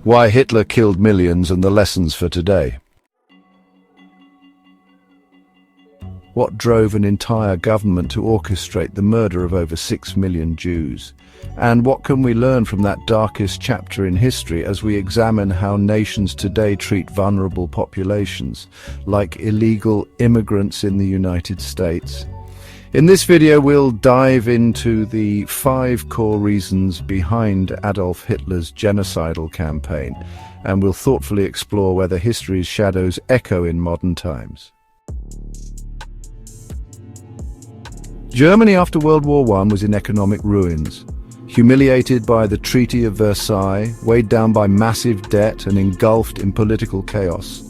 Why Hitler killed millions and the lessons for today. What drove an entire government to orchestrate the murder of over 6 million Jews? And what can we learn from that darkest chapter in history as we examine how nations today treat vulnerable populations, like illegal immigrants in the United States? In this video, we'll dive into the 5 core reasons behind Adolf Hitler's genocidal campaign, and we'll thoughtfully explore whether history's shadows echo in modern times. Germany after World War I was in economic ruins. Humiliated by the Treaty of Versailles, weighed down by massive debt and engulfed in political chaos.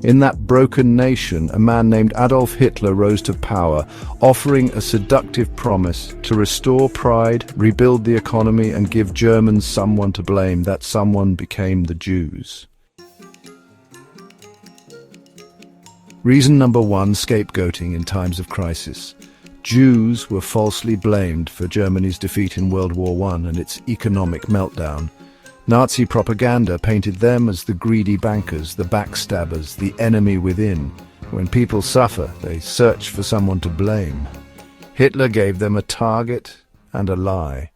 In that broken nation, a man named Adolf Hitler rose to power, offering a seductive promise to restore pride, rebuild the economy, and give Germans someone to blame. That someone became the Jews. Reason number 1, scapegoating in times of crisis. Jews were falsely blamed for Germany's defeat in World War I and its economic meltdown. Nazi propaganda painted them as the greedy bankers, the backstabbers, the enemy within. When people suffer, they search for someone to blame. Hitler gave them a target and a lie.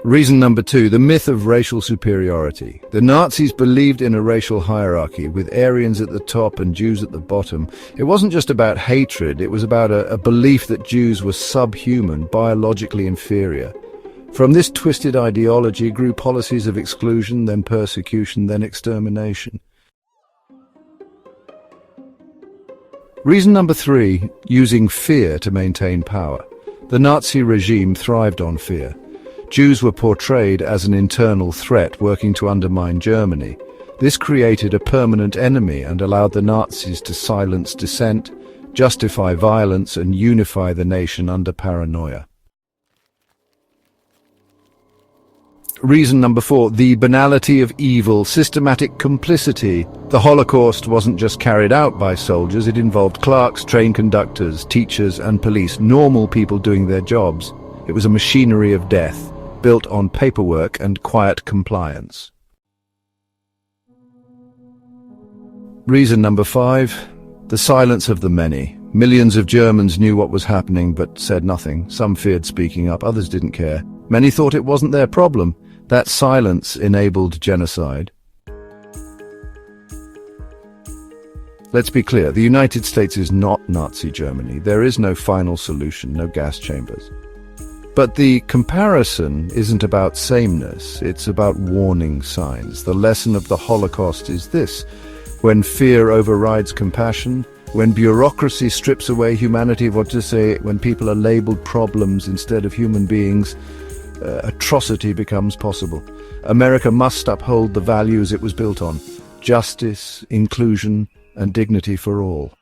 Reason number 2, the myth of racial superiority. The Nazis believed in a racial hierarchy, with Aryans at the top and Jews at the bottom. It wasn't just about hatred, it was about a belief that Jews were subhuman, biologically inferior. From this twisted ideology grew policies of exclusion, then persecution, then extermination. Reason number 3, using fear to maintain power. The Nazi regime thrived on fear. Jews were portrayed as an internal threat working to undermine Germany. This created a permanent enemy and allowed the Nazis to silence dissent, justify violence, and unify the nation under paranoia. Reason number 4, the banality of evil, systematic complicity. The Holocaust wasn't just carried out by soldiers, it involved clerks, train conductors, teachers, and police, normal people doing their jobs. It was a machinery of death, built on paperwork and quiet compliance. Reason number 5, the silence of the many. Millions of Germans knew what was happening but said nothing. Some feared speaking up, others didn't care. Many thought it wasn't their problem. That silence enabled genocide. Let's be clear, the United States is not Nazi Germany. There is no final solution, no gas chambers. But the comparison isn't about sameness, it's about warning signs. The lesson of the Holocaust is this: when fear overrides compassion, when bureaucracy strips away humanity, when people are labeled problems instead of human beings, atrocity becomes possible. America must uphold the values it was built on: justice, inclusion, and dignity for all.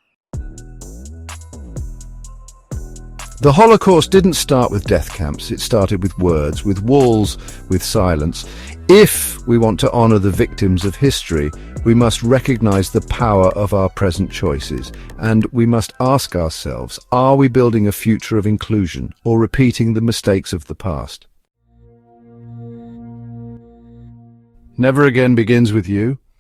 The Holocaust didn't start with death camps, it started with words, with walls, with silence. If we want to honor the victims of history, we must recognize the power of our present choices, and we must ask ourselves, are we building a future of inclusion or repeating the mistakes of the past? Never Again begins with you.